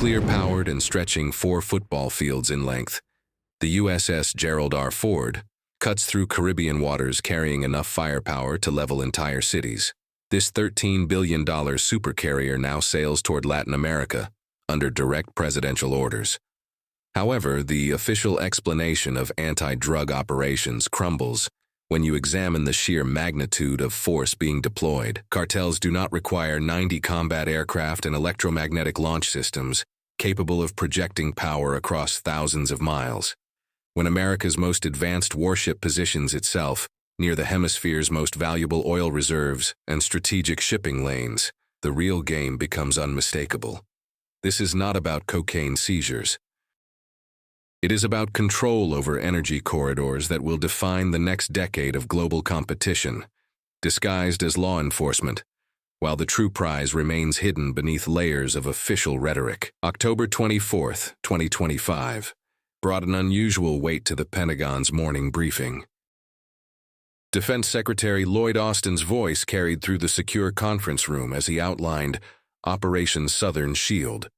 Nuclear-powered and stretching 4 football fields in length, the USS Gerald R. cuts through Caribbean waters carrying enough firepower to level entire cities. This $13 billion supercarrier now sails toward Latin America under direct presidential orders. However, the official explanation of anti-drug operations crumbles when you examine the sheer magnitude of force being deployed. Cartels do not require 90 combat aircraft and electromagnetic launch systems capable of projecting power across thousands of miles. When America's most advanced warship positions itself near the hemisphere's most valuable oil reserves and strategic shipping lanes, the real game becomes unmistakable. This is not about cocaine seizures. It is about control over energy corridors that will define the next decade of global competition, disguised as law enforcement, while the true prize remains hidden beneath layers of official rhetoric. October 24, 2025, brought an unusual weight to the Pentagon's morning briefing. Defense Secretary Lloyd Austin's voice carried through the secure conference room as he outlined Operation Southern Shield,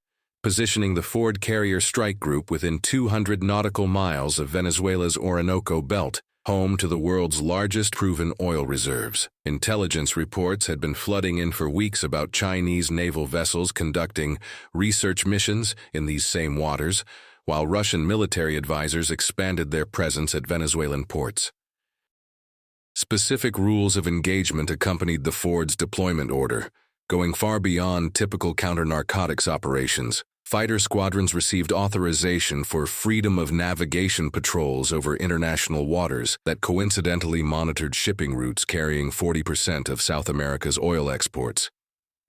positioning the Ford Carrier Strike Group within 200 nautical miles of Venezuela's Orinoco Belt, home to the world's largest proven oil reserves. Intelligence reports had been flooding in for weeks about Chinese naval vessels conducting research missions in these same waters, while Russian military advisors expanded their presence at Venezuelan ports. Specific rules of engagement accompanied the Ford's deployment order, going far beyond typical counter-narcotics operations. Fighter squadrons received authorization for freedom of navigation patrols over international waters that coincidentally monitored shipping routes carrying 40% of South America's oil exports.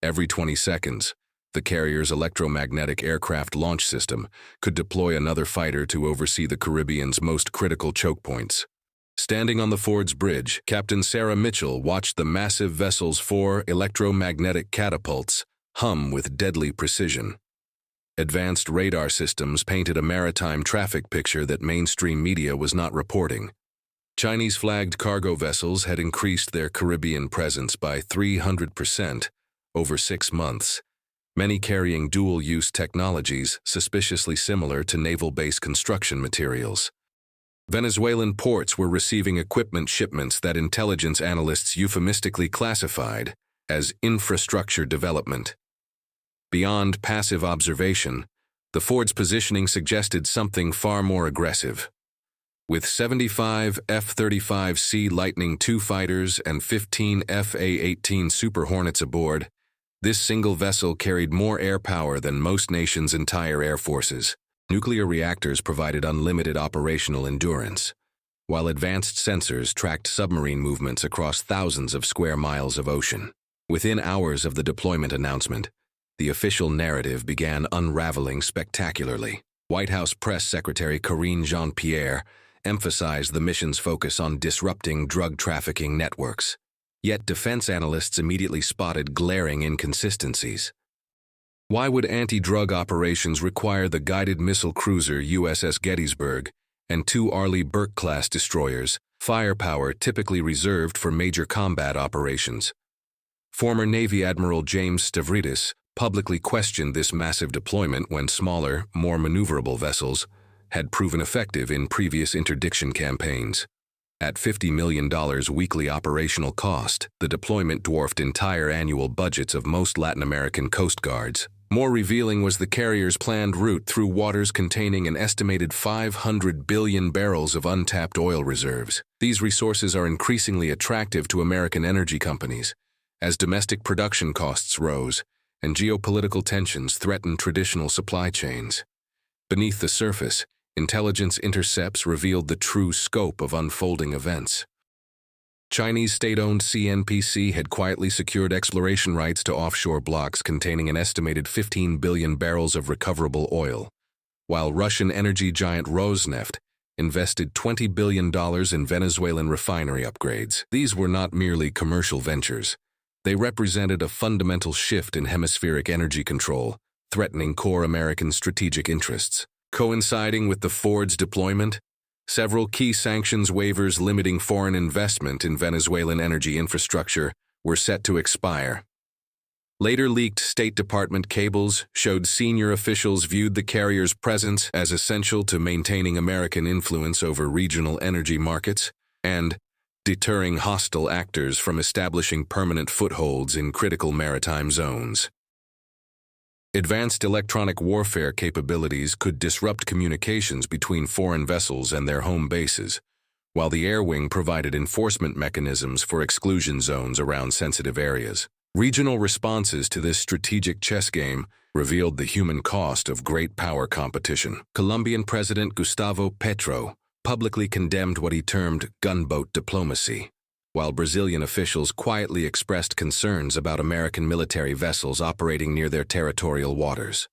Every 20 seconds, the carrier's electromagnetic aircraft launch system could deploy another fighter to oversee the Caribbean's most critical choke points. Standing on the Ford's bridge, Captain Sarah Mitchell watched the massive vessel's 4 electromagnetic catapults hum with deadly precision. Advanced radar systems painted a maritime traffic picture that mainstream media was not reporting. Chinese-flagged cargo vessels had increased their Caribbean presence by 300% over 6 months, many carrying dual-use technologies suspiciously similar to naval-based construction materials. Venezuelan ports were receiving equipment shipments that intelligence analysts euphemistically classified as infrastructure development. Beyond passive observation, the Ford's positioning suggested something far more aggressive. With 75 F-35C Lightning II fighters and 15 F/A-18 Super Hornets aboard, this single vessel carried more air power than most nations' entire air forces. Nuclear reactors provided unlimited operational endurance, while advanced sensors tracked submarine movements across thousands of square miles of ocean. Within hours of the deployment announcement, the official narrative began unraveling spectacularly. White House Press Secretary Karine Jean-Pierre emphasized the mission's focus on disrupting drug trafficking networks. Yet defense analysts immediately spotted glaring inconsistencies. Why would anti-drug operations require the guided missile cruiser USS Gettysburg and 2 Arleigh Burke-class destroyers, firepower typically reserved for major combat operations? Former Navy Admiral James Stavridis publicly questioned this massive deployment when smaller, more maneuverable vessels had proven effective in previous interdiction campaigns. At $50 million weekly operational cost, the deployment dwarfed entire annual budgets of most Latin American coast guards. More revealing was the carrier's planned route through waters containing an estimated 500 billion barrels of untapped oil reserves. These resources are increasingly attractive to American energy companies, as domestic production costs rose and geopolitical tensions threatened traditional supply chains. Beneath the surface, intelligence intercepts revealed the true scope of unfolding events. Chinese state-owned CNPC had quietly secured exploration rights to offshore blocks containing an estimated 15 billion barrels of recoverable oil, while Russian energy giant Rosneft invested $20 billion in Venezuelan refinery upgrades. These were not merely commercial ventures. They represented a fundamental shift in hemispheric energy control, threatening core American strategic interests. Coinciding with the Ford's deployment, several key sanctions waivers limiting foreign investment in Venezuelan energy infrastructure were set to expire. Later leaked State Department cables showed senior officials viewed the carrier's presence as essential to maintaining American influence over regional energy markets and deterring hostile actors from establishing permanent footholds in critical maritime zones. Advanced electronic warfare capabilities could disrupt communications between foreign vessels and their home bases, while the air wing provided enforcement mechanisms for exclusion zones around sensitive areas. Regional responses to this strategic chess game revealed the human cost of great power competition. Colombian President Gustavo Petro publicly condemned what he termed gunboat diplomacy, while Brazilian officials quietly expressed concerns about American military vessels operating near their territorial waters.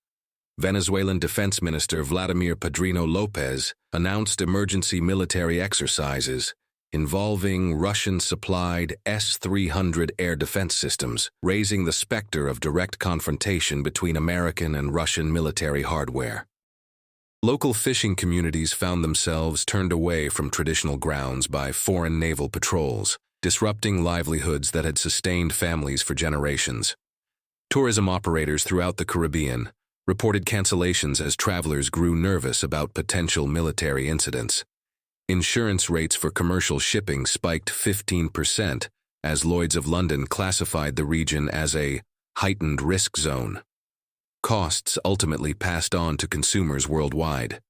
Venezuelan Defense Minister Vladimir Padrino Lopez announced emergency military exercises involving Russian-supplied S-300 air defense systems, raising the specter of direct confrontation between American and Russian military hardware. Local fishing communities found themselves turned away from traditional grounds by foreign naval patrols, disrupting livelihoods that had sustained families for generations. Tourism operators throughout the Caribbean reported cancellations as travelers grew nervous about potential military incidents. Insurance rates for commercial shipping spiked 15% as Lloyd's of London classified the region as a heightened risk zone. Costs ultimately passed on to consumers worldwide.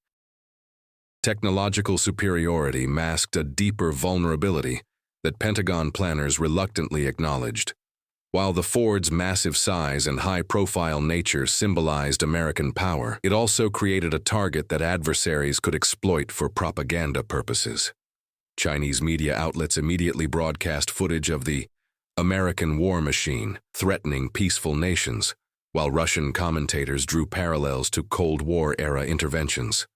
Technological superiority masked a deeper vulnerability that Pentagon planners reluctantly acknowledged. While the Ford's massive size and high-profile nature symbolized American power, it also created a target that adversaries could exploit for propaganda purposes. Chinese media outlets immediately broadcast footage of the American war machine threatening peaceful nations, while Russian commentators drew parallels to Cold War-era interventions.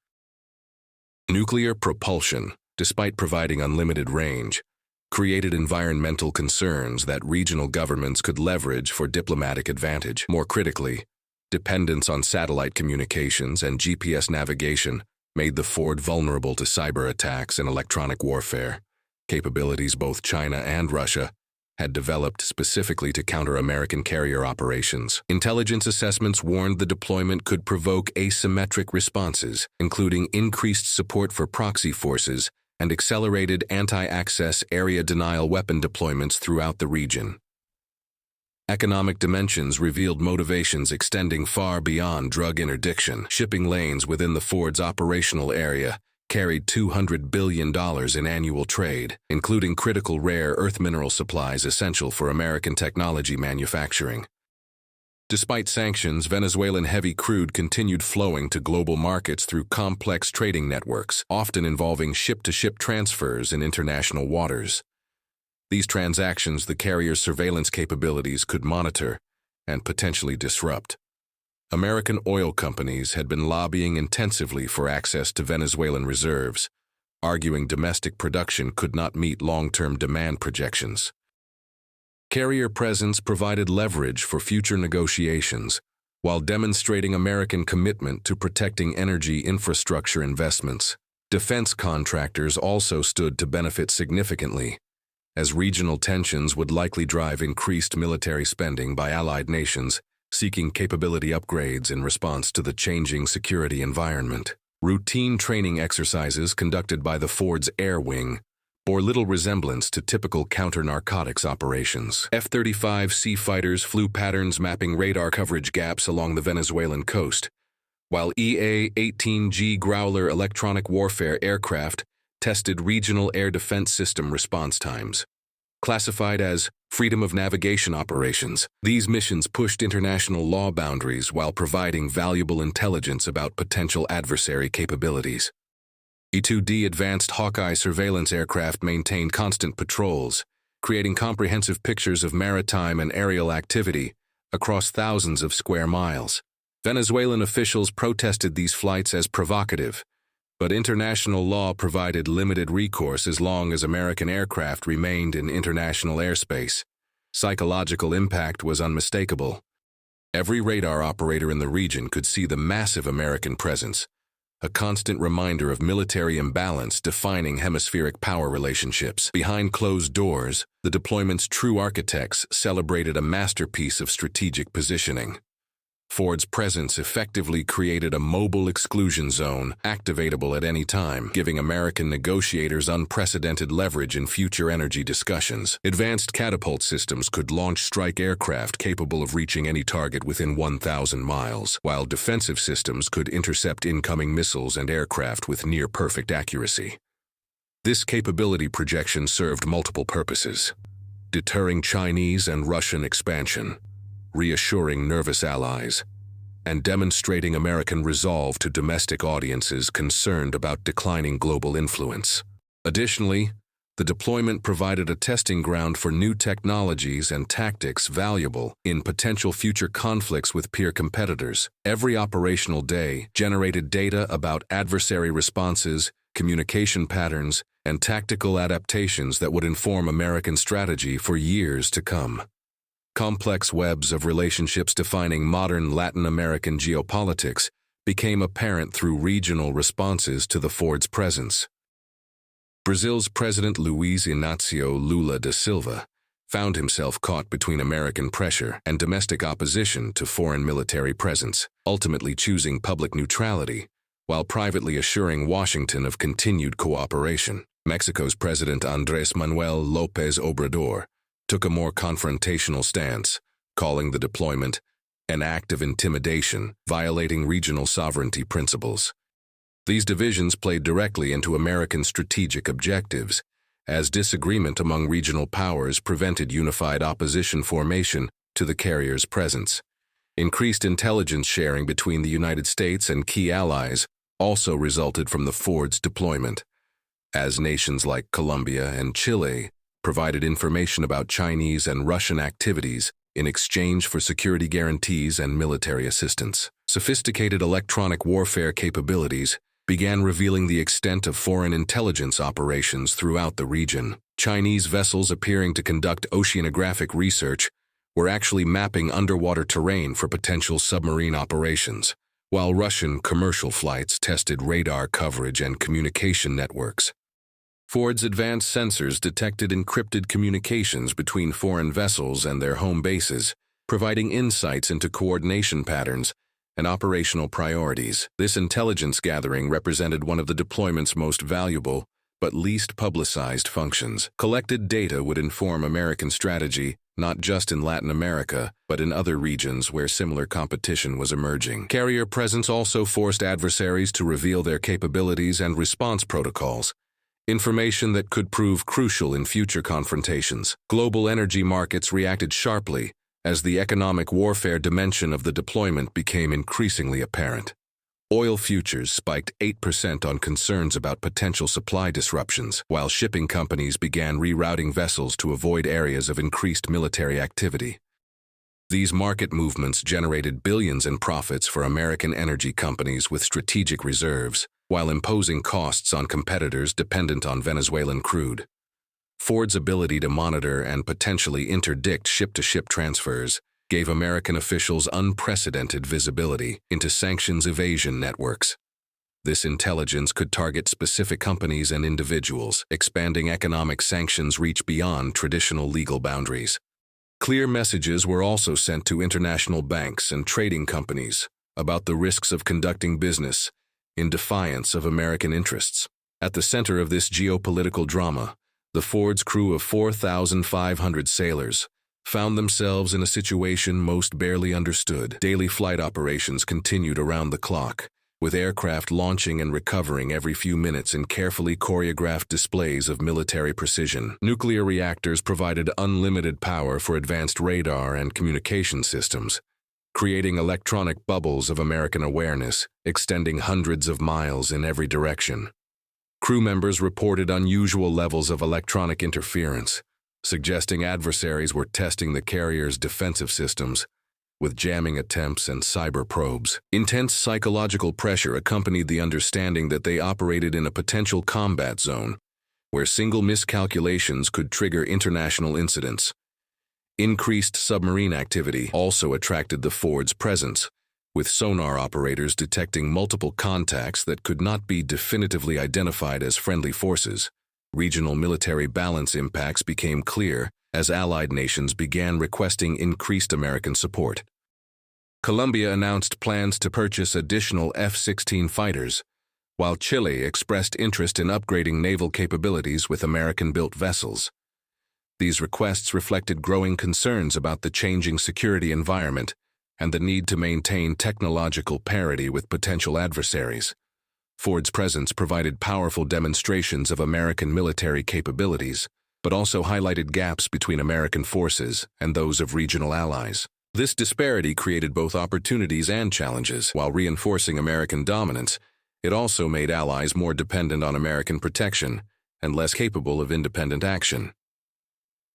Nuclear propulsion, despite providing unlimited range, created environmental concerns that regional governments could leverage for diplomatic advantage. More critically, dependence on satellite communications and GPS navigation made the Ford vulnerable to cyber attacks and electronic warfare, capabilities both China and Russia had developed specifically to counter American carrier operations. Intelligence assessments warned the deployment could provoke asymmetric responses, including increased support for proxy forces and accelerated anti-access area denial weapon deployments throughout the region. Economic dimensions revealed motivations extending far beyond drug interdiction. Shipping lanes within the Ford's operational area carried $200 billion in annual trade, including critical rare earth mineral supplies essential for American technology manufacturing. Despite sanctions, Venezuelan heavy crude continued flowing to global markets through complex trading networks, often involving ship-to-ship transfers in international waters. These transactions the carrier's surveillance capabilities could monitor and potentially disrupt. American oil companies had been lobbying intensively for access to Venezuelan reserves, arguing domestic production could not meet long-term demand projections. Carrier presence provided leverage for future negotiations, while demonstrating American commitment to protecting energy infrastructure investments. Defense contractors also stood to benefit significantly, as regional tensions would likely drive increased military spending by allied nations seeking capability upgrades in response to the changing security environment. Routine training exercises conducted by the Ford's Air Wing bore little resemblance to typical counter-narcotics operations. F-35C fighters flew patterns mapping radar coverage gaps along the Venezuelan coast, while EA-18G Growler electronic warfare aircraft tested regional air defense system response times. Classified as freedom of navigation operations, these missions pushed international law boundaries while providing valuable intelligence about potential adversary capabilities. E-2D advanced Hawkeye surveillance aircraft maintained constant patrols, creating comprehensive pictures of maritime and aerial activity across thousands of square miles. Venezuelan officials protested these flights as provocative, but international law provided limited recourse as long as American aircraft remained in international airspace. Psychological impact was unmistakable. Every radar operator in the region could see the massive American presence, a constant reminder of military imbalance defining hemispheric power relationships. Behind closed doors, the deployment's true architects celebrated a masterpiece of strategic positioning. Ford's presence effectively created a mobile exclusion zone, activatable at any time, giving American negotiators unprecedented leverage in future energy discussions. Advanced catapult systems could launch strike aircraft capable of reaching any target within 1,000 miles, while defensive systems could intercept incoming missiles and aircraft with near-perfect accuracy. This capability projection served multiple purposes: deterring Chinese and Russian expansion, reassuring nervous allies, and demonstrating American resolve to domestic audiences concerned about declining global influence. Additionally, the deployment provided a testing ground for new technologies and tactics valuable in potential future conflicts with peer competitors. Every operational day generated data about adversary responses, communication patterns, and tactical adaptations that would inform American strategy for years to come. Complex webs of relationships defining modern Latin American geopolitics became apparent through regional responses to the Ford's presence. Brazil's President Luiz Inácio Lula da Silva found himself caught between American pressure and domestic opposition to foreign military presence, ultimately choosing public neutrality, while privately assuring Washington of continued cooperation. Mexico's President Andrés Manuel López Obrador took a more confrontational stance, calling the deployment an act of intimidation, violating regional sovereignty principles. These divisions played directly into American strategic objectives, as disagreement among regional powers prevented unified opposition formation to the carrier's presence. Increased intelligence sharing between the United States and key allies also resulted from the Ford's deployment, as nations like Colombia and Chile provided information about Chinese and Russian activities in exchange for security guarantees and military assistance. Sophisticated electronic warfare capabilities began revealing the extent of foreign intelligence operations throughout the region. Chinese vessels appearing to conduct oceanographic research were actually mapping underwater terrain for potential submarine operations, while Russian commercial flights tested radar coverage and communication networks. Ford's advanced sensors detected encrypted communications between foreign vessels and their home bases, providing insights into coordination patterns and operational priorities. This intelligence gathering represented one of the deployment's most valuable but least publicized functions. Collected data would inform American strategy, not just in Latin America, but in other regions where similar competition was emerging. Carrier presence also forced adversaries to reveal their capabilities and response protocols, information that could prove crucial in future confrontations. Global energy markets reacted sharply as the economic warfare dimension of the deployment became increasingly apparent. Oil futures spiked 8% on concerns about potential supply disruptions, while shipping companies began rerouting vessels to avoid areas of increased military activity. These market movements generated billions in profits for American energy companies with strategic reserves, while imposing costs on competitors dependent on Venezuelan crude. Ford's ability to monitor and potentially interdict ship-to-ship transfers gave American officials unprecedented visibility into sanctions evasion networks. This intelligence could target specific companies and individuals, expanding economic sanctions reach beyond traditional legal boundaries. Clear messages were also sent to international banks and trading companies about the risks of conducting business in defiance of American interests. At the center of this geopolitical drama, the Ford's crew of 4,500 sailors found themselves in a situation most barely understood. Daily flight operations continued around the clock, with aircraft launching and recovering every few minutes in carefully choreographed displays of military precision. Nuclear reactors provided unlimited power for advanced radar and communication systems, creating electronic bubbles of American awareness, extending hundreds of miles in every direction. Crew members reported unusual levels of electronic interference, suggesting adversaries were testing the carrier's defensive systems with jamming attempts and cyber probes. Intense psychological pressure accompanied the understanding that they operated in a potential combat zone, where single miscalculations could trigger international incidents. Increased submarine activity also attracted the Ford's presence, with sonar operators detecting multiple contacts that could not be definitively identified as friendly forces. Regional military balance impacts became clear as allied nations began requesting increased American support. Colombia announced plans to purchase additional F-16 fighters, while Chile expressed interest in upgrading naval capabilities with American-built vessels. These requests reflected growing concerns about the changing security environment and the need to maintain technological parity with potential adversaries. Ford's presence provided powerful demonstrations of American military capabilities, but also highlighted gaps between American forces and those of regional allies. This disparity created both opportunities and challenges. While reinforcing American dominance, it also made allies more dependent on American protection and less capable of independent action.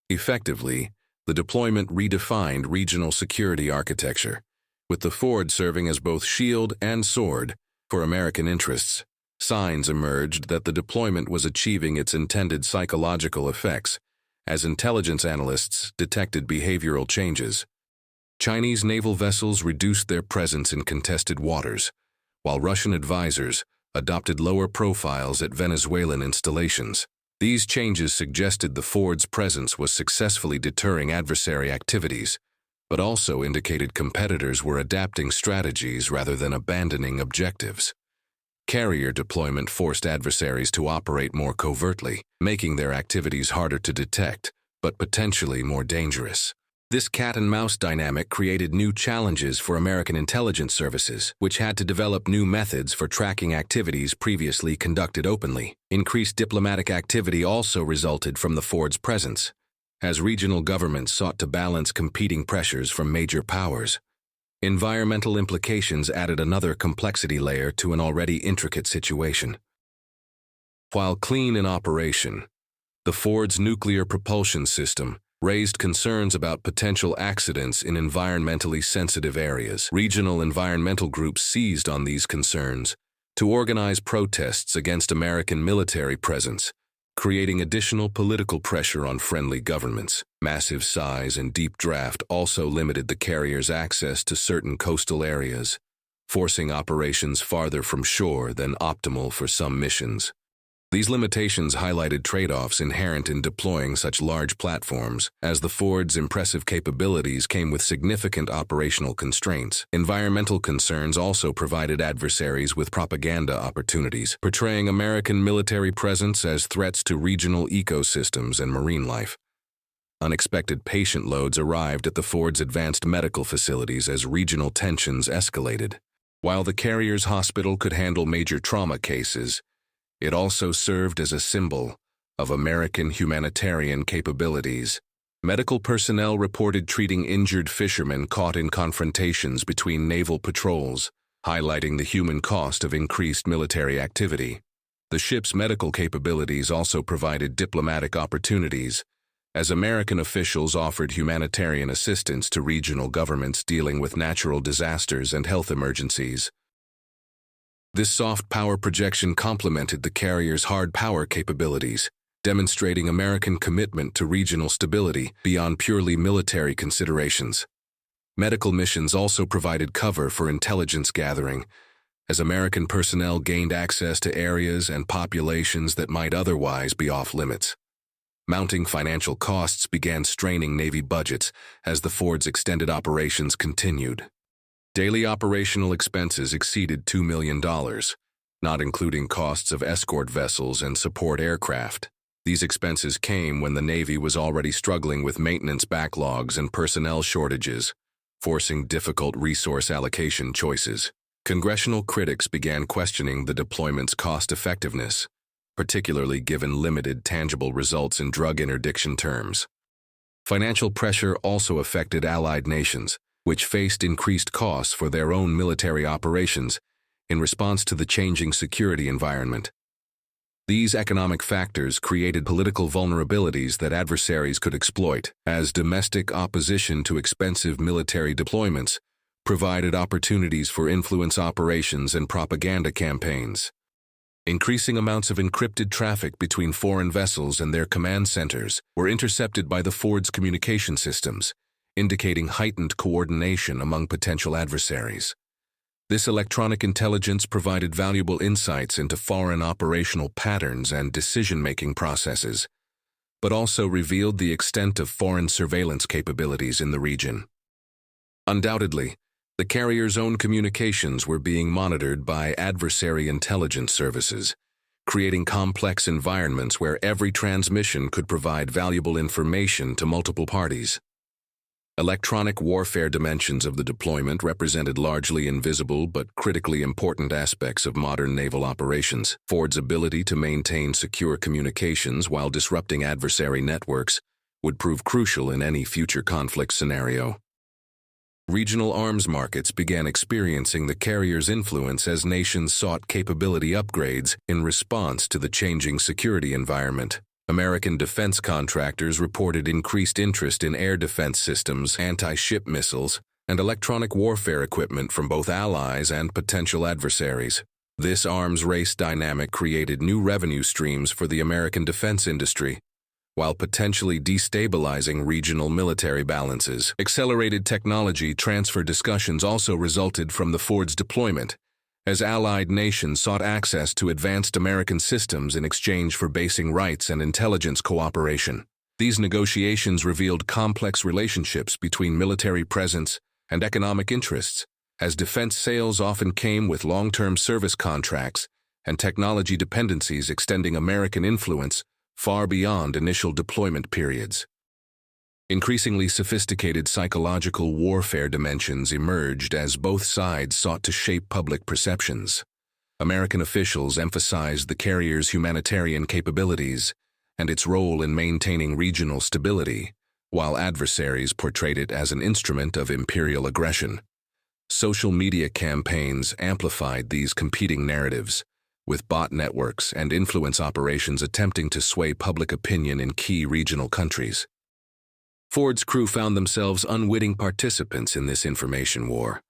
Effectively, the deployment redefined regional security architecture, with the Ford serving as both shield and sword for American interests. Signs emerged that the deployment was achieving its intended psychological effects, as intelligence analysts detected behavioral changes. Chinese naval vessels reduced their presence in contested waters, while Russian advisors adopted lower profiles at Venezuelan installations. These changes suggested the Ford's presence was successfully deterring adversary activities, but also indicated competitors were adapting strategies rather than abandoning objectives. Carrier deployment forced adversaries to operate more covertly, making their activities harder to detect, but potentially more dangerous. This cat-and-mouse dynamic created new challenges for American intelligence services, which had to develop new methods for tracking activities previously conducted openly. Increased diplomatic activity also resulted from the Ford's presence, as regional governments sought to balance competing pressures from major powers. Environmental implications added another complexity layer to an already intricate situation. While clean in operation, the Ford's nuclear propulsion system raised concerns about potential accidents in environmentally sensitive areas. Regional environmental groups seized on these concerns to organize protests against American military presence, creating additional political pressure on friendly governments. Massive size and deep draft also limited the carrier's access to certain coastal areas, forcing operations farther from shore than optimal for some missions. These limitations highlighted trade-offs inherent in deploying such large platforms, as the Ford's impressive capabilities came with significant operational constraints. Environmental concerns also provided adversaries with propaganda opportunities, portraying American military presence as threats to regional ecosystems and marine life. Unexpected patient loads arrived at the Ford's advanced medical facilities as regional tensions escalated. While the carrier's hospital could handle major trauma cases, it also served as a symbol of American humanitarian capabilities. Medical personnel reported treating injured fishermen caught in confrontations between naval patrols, highlighting the human cost of increased military activity. The ship's medical capabilities also provided diplomatic opportunities, as American officials offered humanitarian assistance to regional governments dealing with natural disasters and health emergencies. This soft power projection complemented the carrier's hard power capabilities, demonstrating American commitment to regional stability beyond purely military considerations. Medical missions also provided cover for intelligence gathering, as American personnel gained access to areas and populations that might otherwise be off-limits. Mounting financial costs began straining Navy budgets as the Ford's extended operations continued. Daily operational expenses exceeded $2 million, not including costs of escort vessels and support aircraft. These expenses came when the Navy was already struggling with maintenance backlogs and personnel shortages, forcing difficult resource allocation choices. Congressional critics began questioning the deployment's cost-effectiveness, particularly given limited tangible results in drug interdiction terms. Financial pressure also affected allied nations, which faced increased costs for their own military operations in response to the changing security environment. These economic factors created political vulnerabilities that adversaries could exploit, as domestic opposition to expensive military deployments provided opportunities for influence operations and propaganda campaigns. Increasing amounts of encrypted traffic between foreign vessels and their command centers were intercepted by the Ford's communication systems, indicating heightened coordination among potential adversaries. This electronic intelligence provided valuable insights into foreign operational patterns and decision-making processes, but also revealed the extent of foreign surveillance capabilities in the region. Undoubtedly, the carrier's own communications were being monitored by adversary intelligence services, creating complex environments where every transmission could provide valuable information to multiple parties. Electronic warfare dimensions of the deployment represented largely invisible but critically important aspects of modern naval operations. Ford's ability to maintain secure communications while disrupting adversary networks would prove crucial in any future conflict scenario. Regional arms markets began experiencing the carrier's influence as nations sought capability upgrades in response to the changing security environment. American defense contractors reported increased interest in air defense systems, anti-ship missiles, and electronic warfare equipment from both allies and potential adversaries. This arms race dynamic created new revenue streams for the American defense industry, while potentially destabilizing regional military balances. Accelerated technology transfer discussions also resulted from the Ford's deployment, as allied nations sought access to advanced American systems in exchange for basing rights and intelligence cooperation. These negotiations revealed complex relationships between military presence and economic interests, as defense sales often came with long-term service contracts and technology dependencies extending American influence far beyond initial deployment periods. Increasingly sophisticated psychological warfare dimensions emerged as both sides sought to shape public perceptions. American officials emphasized the carrier's humanitarian capabilities and its role in maintaining regional stability, while adversaries portrayed it as an instrument of imperial aggression. Social media campaigns amplified these competing narratives, with bot networks and influence operations attempting to sway public opinion in key regional countries. Ford's crew found themselves unwitting participants in this information war,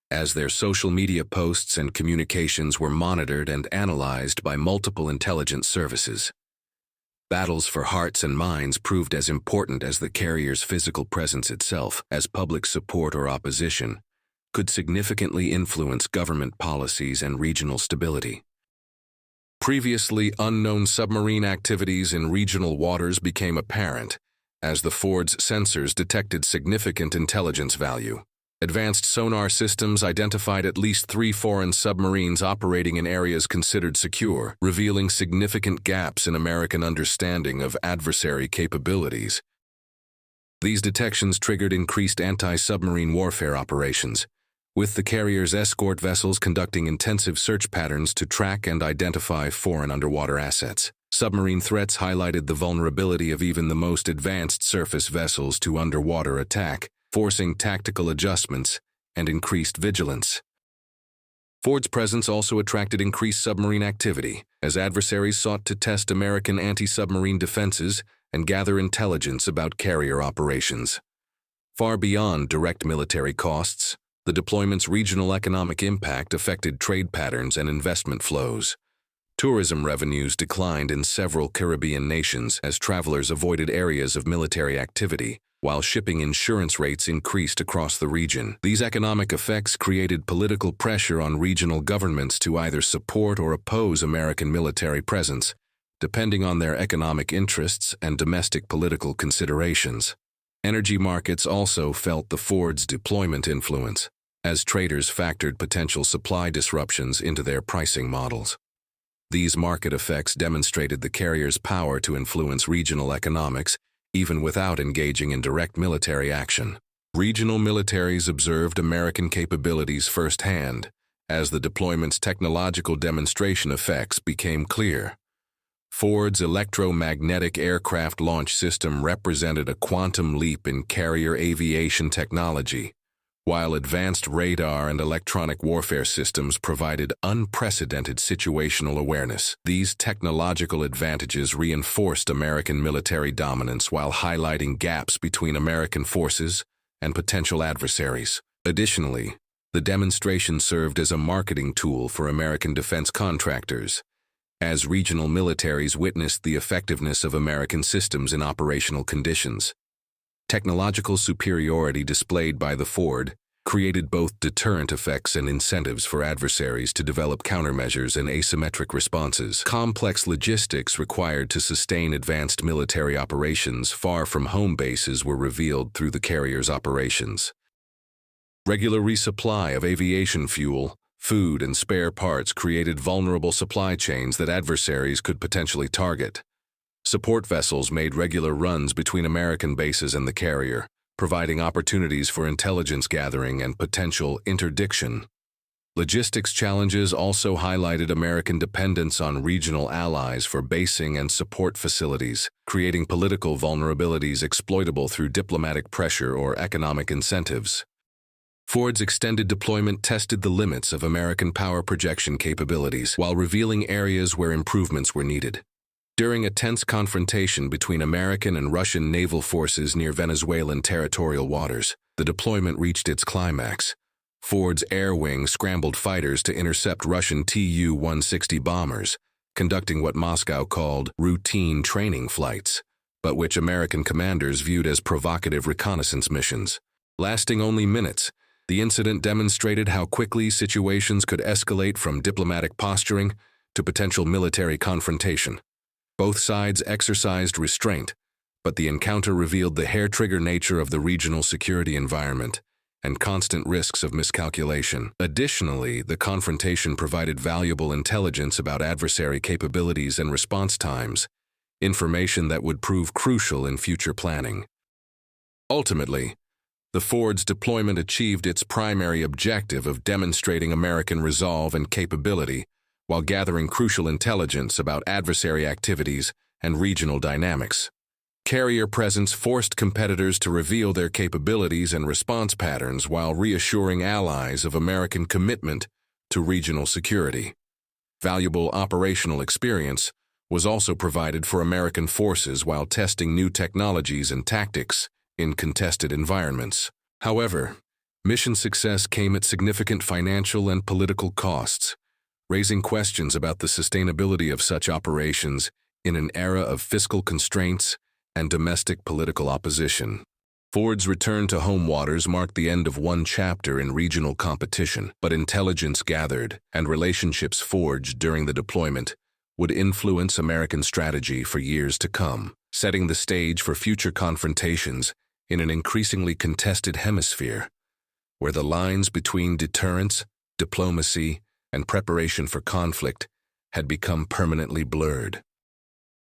as their social media posts and communications were monitored and analyzed by multiple intelligence services. Battles for hearts and minds proved as important as the carrier's physical presence itself, as public support or opposition could significantly influence government policies and regional stability. Previously unknown submarine activities in regional waters became apparent, as the Ford's sensors detected significant intelligence value. Advanced sonar systems identified at least 3 foreign submarines operating in areas considered secure, revealing significant gaps in American understanding of adversary capabilities. These detections triggered increased anti-submarine warfare operations, with the carrier's escort vessels conducting intensive search patterns to track and identify foreign underwater assets. Submarine threats highlighted the vulnerability of even the most advanced surface vessels to underwater attack, forcing tactical adjustments and increased vigilance. Ford's presence also attracted increased submarine activity, as adversaries sought to test American anti-submarine defenses and gather intelligence about carrier operations. Far beyond direct military costs, the deployment's regional economic impact affected trade patterns and investment flows. Tourism revenues declined in several Caribbean nations as travelers avoided areas of military activity, while shipping insurance rates increased across the region. These economic effects created political pressure on regional governments to either support or oppose American military presence, depending on their economic interests and domestic political considerations. Energy markets also felt the Ford's deployment influence, as traders factored potential supply disruptions into their pricing models. These market effects demonstrated the carrier's power to influence regional economics, even without engaging in direct military action. Regional militaries observed American capabilities firsthand, as the deployment's technological demonstration effects became clear. Ford's electromagnetic aircraft launch system represented a quantum leap in carrier aviation technology, while advanced radar and electronic warfare systems provided unprecedented situational awareness. These technological advantages reinforced American military dominance while highlighting gaps between American forces and potential adversaries. Additionally, the demonstration served as a marketing tool for American defense contractors, as regional militaries witnessed the effectiveness of American systems in operational conditions. Technological superiority displayed by the Ford created both deterrent effects and incentives for adversaries to develop countermeasures and asymmetric responses. Complex logistics required to sustain advanced military operations far from home bases were revealed through the carrier's operations. Regular resupply of aviation fuel, food, and spare parts created vulnerable supply chains that adversaries could potentially target. Support vessels made regular runs between American bases and the carrier, providing opportunities for intelligence gathering and potential interdiction. Logistics challenges also highlighted American dependence on regional allies for basing and support facilities, creating political vulnerabilities exploitable through diplomatic pressure or economic incentives. Ford's extended deployment tested the limits of American power projection capabilities while revealing areas where improvements were needed. During a tense confrontation between American and Russian naval forces near Venezuelan territorial waters, the deployment reached its climax. Ford's air wing scrambled fighters to intercept Russian Tu-160 bombers, conducting what Moscow called routine training flights, but which American commanders viewed as provocative reconnaissance missions. Lasting only minutes, the incident demonstrated how quickly situations could escalate from diplomatic posturing to potential military confrontation. Both sides exercised restraint, but the encounter revealed the hair-trigger nature of the regional security environment and constant risks of miscalculation. Additionally, the confrontation provided valuable intelligence about adversary capabilities and response times, information that would prove crucial in future planning. Ultimately, the Ford's deployment achieved its primary objective of demonstrating American resolve and capability while gathering crucial intelligence about adversary activities and regional dynamics. Carrier presence forced competitors to reveal their capabilities and response patterns while reassuring allies of American commitment to regional security. Valuable operational experience was also provided for American forces while testing new technologies and tactics in contested environments. However, mission success came at significant financial and political costs, raising questions about the sustainability of such operations in an era of fiscal constraints and domestic political opposition. Ford's return to home waters marked the end of one chapter in regional competition, but intelligence gathered and relationships forged during the deployment would influence American strategy for years to come, setting the stage for future confrontations in an increasingly contested hemisphere, where the lines between deterrence, diplomacy, and preparation for conflict had become permanently blurred.